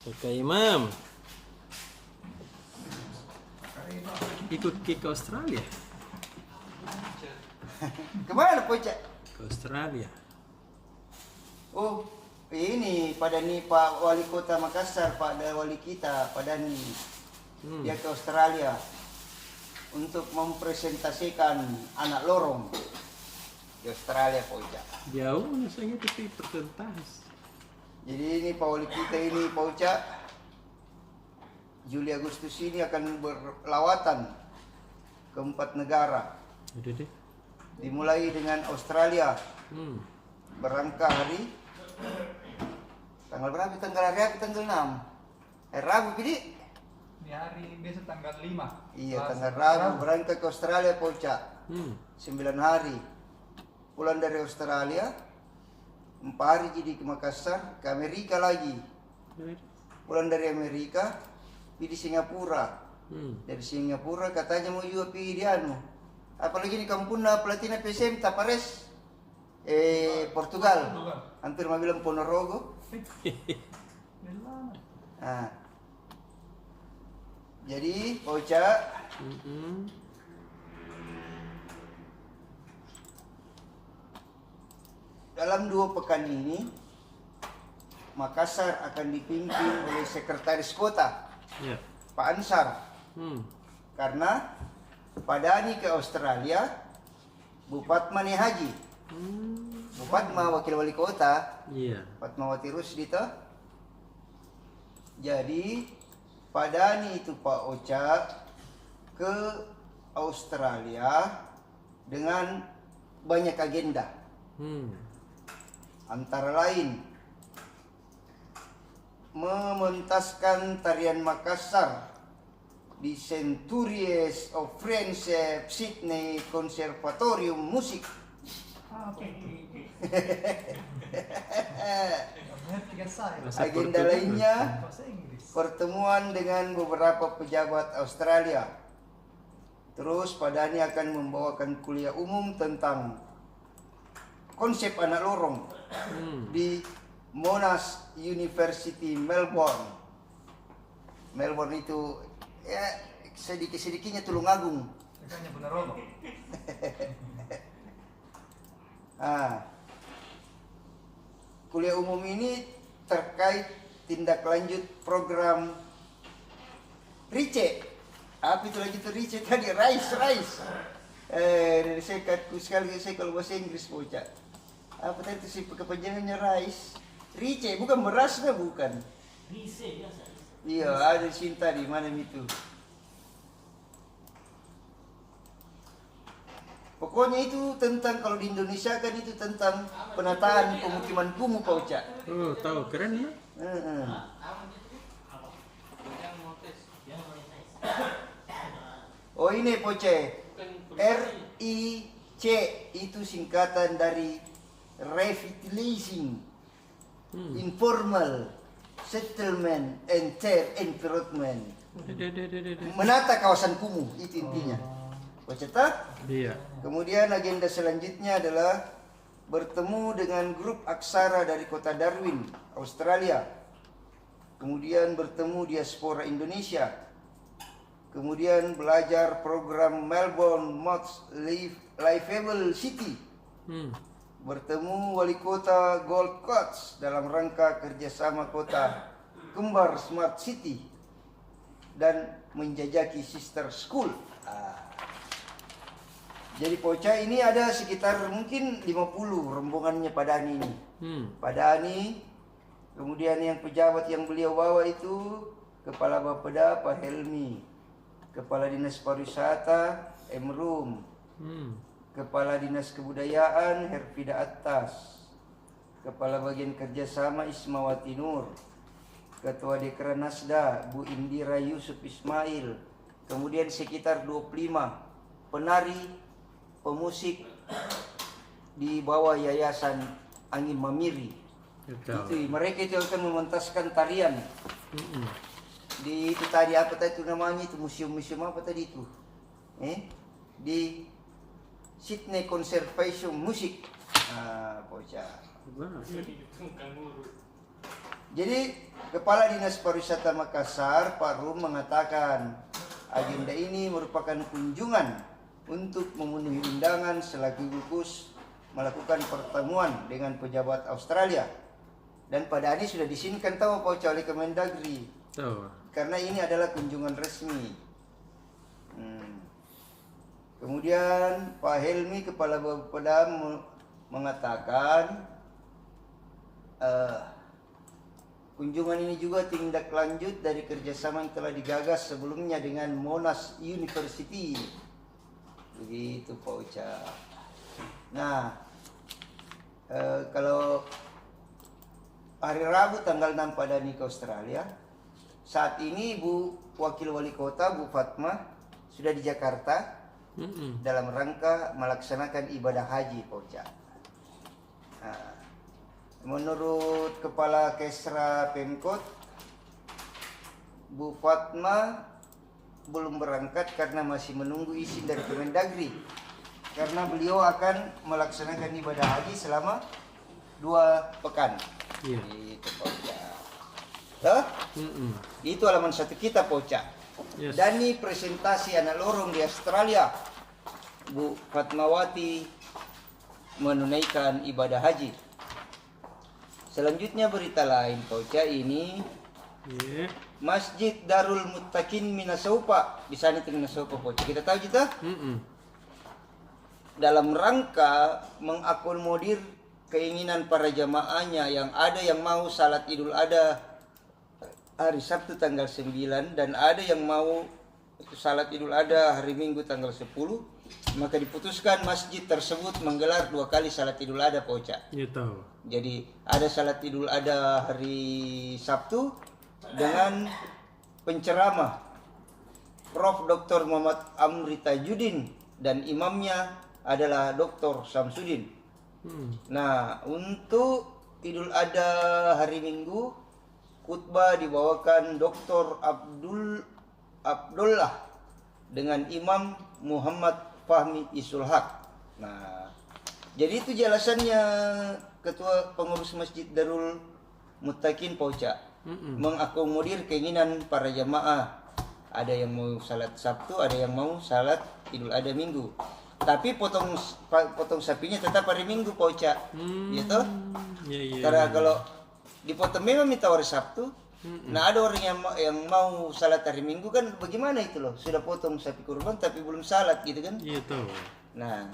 Oke Imam, ikut ke Australia? Kemana Pocak? Ke Australia. Oh, ini pada nih Pak Wali Kota Makassar, Pak Wali kita, Pak Dani. Dia ke Australia untuk mempresentasikan anak lorong di Australia, Pocak. Jauh rasanya tapi persentas. Jadi ini Pak Wali kita ini, Pocak, Juli Agustus ini akan berlawatan ke 4 negara. Udah deh. Dimulai dengan Australia. Berangkat hari tanggal berapa? Tanggal hari apa? Tanggal 6. Rabu jadi? Di hari besok tanggal 5. Iya, tanggal Rabu berangkat ke Australia, Pocak. 9 hari. Pulang dari Australia 4 hari jadi ke Makassar, ke Amerika lagi. Pulang dari Amerika di Singapura. Dari Singapura katanya mau juga pergi di apalagi di kampung Platina PSM Tapares, Portugal. Hampir mau bilang Ponorogo. Nah, jadi Pocak, dalam 2 pekan ini Makassar akan dipimpin oleh Sekretaris Kota, Ya. Pak Ansar. Karena Pak Dani ke Australia, Bu Fatma nih Haji. Bu Fatma wakil wali kota, Iya. Fatmawati Rusdita. Jadi Pak Dani itu Pak Oca ke Australia dengan banyak agenda. Antara lain mementaskan tarian Makassar di Centuries of Friendship Sydney Conservatorium Musik. Agenda lainnya pertemuan dengan beberapa pejabat Australia. Terus Pak Dani akan membawakan kuliah umum tentang konsep anak lorong di Monash University Melbourne. Melbourne itu ya sedikit-sedikitnya Tulungagung. Kuliah umum ini terkait tindak lanjut program RICE. Apa itu lagi tuh RICE tadi? Rice. Dari sekatku sekali saya kalau bahasa Inggris Bocah. Apa tadi itu sih kepanjangannya rice? RICE bukan berasnya bukan? Rice biasa. Iya, ada cinta di mana itu. Pokoknya itu tentang, kalau di Indonesia kan itu tentang penataan pemukiman kumuh, Pak Uca. Oh, tahu keren ya? Oh ini Poce, RIC itu singkatan dari Revitalizing Informal Settlement and Third Environment. Menata kawasan kumuh, itu intinya. Poce tak? Iya. Kemudian agenda selanjutnya adalah bertemu dengan grup aksara dari kota Darwin, Australia. Kemudian bertemu diaspora Indonesia. Kemudian belajar program Melbourne Most Livable City. Bertemu wali kota Gold Coast dalam rangka kerjasama kota kembar Smart City. Dan menjajaki sister school. Jadi Poca ini ada sekitar mungkin 50 rombongannya Pak Dani ini. Pak Dani, kemudian yang pejabat yang beliau bawa itu Kepala Bapeda Pak Helmi, Kepala Dinas Pariwisata Emrum, Kepala Dinas Kebudayaan Herfida Attas, Kepala Bagian Kerjasama Ismawati Nur, Ketua Dekran Nasda Bu Indira Yusuf Ismail, kemudian sekitar 25 penari pemusik di bawah Yayasan Angin Mamiri. Itu mereka itu akan mementaskan tarian di itu tadi apa tadi itu namanya itu museum apa tadi itu di Sydney Conservation Music. Bocah. Jadi Kepala Dinas Pariwisata Makassar, Pak Rum, mengatakan agenda ini merupakan kunjungan untuk memenuhi undangan sekaligus melakukan pertemuan dengan pejabat Australia. Dan pada hari sudah diizinkan tahu Pak oleh Kemendagri. Tahu. Karena ini adalah kunjungan resmi. Kemudian Pak Helmi, Kepala Bapeda, mengatakan kunjungan ini juga tindak lanjut dari kerjasama yang telah digagas sebelumnya dengan Monash University. Begitu Pak Uca. Nah, kalau hari Rabu tanggal 6 Pak Dhani ke Australia, saat ini Bu Wakil Wali Kota Bu Fatma sudah di Jakarta dalam rangka melaksanakan ibadah haji Pak Uca. Nah, menurut Kepala Kesra Pemkot, Bu Fatma belum berangkat karena masih menunggu izin dari Kemendagri. Karena beliau akan melaksanakan ibadah haji selama 2 pekan. Iya. Itu Pak Uca. Itu halaman 1 kita Pak Uca. Yes. Dani presentasi anak lorong di Australia. Bu Fatmawati menunaikan ibadah haji. Selanjutnya berita lain Pak Uca, ini Iya. Masjid Darul Muttaqin Minasaupa. Bisa nih Minasaupa Pak Uca. Kita tahu kita dalam rangka mengakomodir keinginan para jamaahnya yang ada yang mau salat Idul Adha hari Sabtu tanggal 9 dan ada yang mau salat Idul Adha hari Minggu tanggal 10, maka diputuskan masjid tersebut menggelar 2 kali salat Idul Adha Pak Uca. Iya tahu. Jadi ada salat Idul Adha hari Sabtu dengan penceramah Prof. Dr. Muhammad Amri Tajuddin dan imamnya adalah Dr. Samsudin. Nah, untuk Idul Adha hari Minggu, khutbah dibawakan Dr. Abdullah dengan Imam Muhammad Fahmi Isulhaq. Nah, jadi itu jelasannya Ketua Pengurus Masjid Darul Muttaqin Pak Uca. Mengakomodir keinginan para jamaah. Ada yang mau salat Sabtu, ada yang mau salat Idul Adha Minggu. Tapi potong sapinya tetap hari Minggu Pak Uca. Gitu. Iya. Karena kalau dipotong memang minta hari Sabtu. Nah, ada orang yang mau salat hari Minggu kan bagaimana itu loh? Sudah potong sapi kurban tapi belum salat gitu kan? Iya tahu. Nah,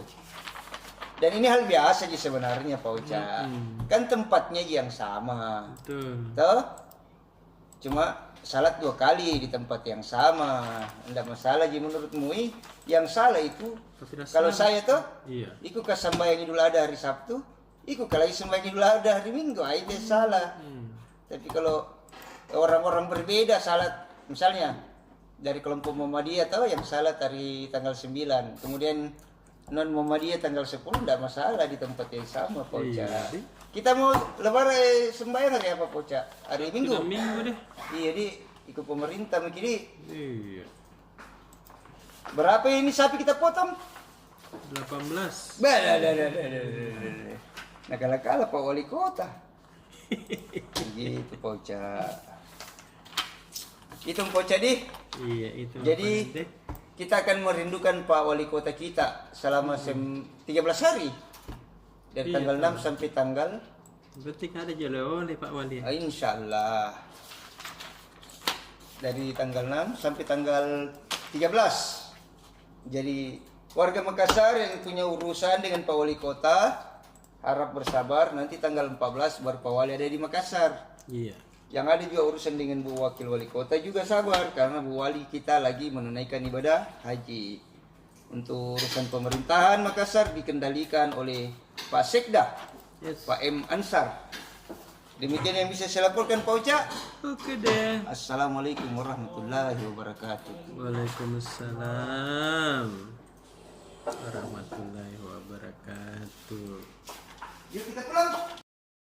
dan ini hal biasa sih sebenarnya Pak Uca. Kan tempatnya yang sama. Betul. Toh? Cuma salat 2 kali di tempat yang sama. Enggak masalah ji menurutmu. Yang salah itu kalau saya tuh ikut ke sembahyang Idul Adha hari Sabtu, ikut lagi sembahyang Idul Adha hari Minggu, itu salah. Tapi kalau orang-orang berbeda salat, misalnya dari kelompok Muhammadiyah tahu yang salat hari tanggal 9, kemudian non Muhammadiyah tanggal 10, enggak masalah di tempat yang sama Pak Uca. Kita mau lebaran sembahyang hari apa Pak Uca? Hari Minggu. Sudah Minggu deh. Iya, di ikut pemerintah begini. Iya. Berapa ini sapi kita potong? 18. Nah, kalah Pak Wali Kota. Begitu Pak Uca. Itu Pak Uca di. Iya itu. Jadi kita akan merindukan Pak Wali Kota kita selama 13 hari. Dari tanggal 6 sampai tanggal. Berarti ada jalo oleh Pak Wali. Insya Allah. Dari tanggal 6 sampai tanggal 13. Jadi warga Makassar yang punya urusan dengan Pak Wali Kota harap bersabar, nanti tanggal 14 baru Pak Wali ada di Makassar. Iya. Yang ada juga urusan dengan Bu Wakil Wali Kota juga sabar karena Bu Wali kita lagi menunaikan ibadah haji. Untuk urusan pemerintahan Makassar dikendalikan oleh Pak Sekda, Pak M. Ansar. Demikian yang bisa saya laporkan Pak Uca. Oke deh. Assalamualaikum warahmatullahi wabarakatuh. Waalaikumsalam warahmatullahi wabarakatuh. Yuk kita pulang.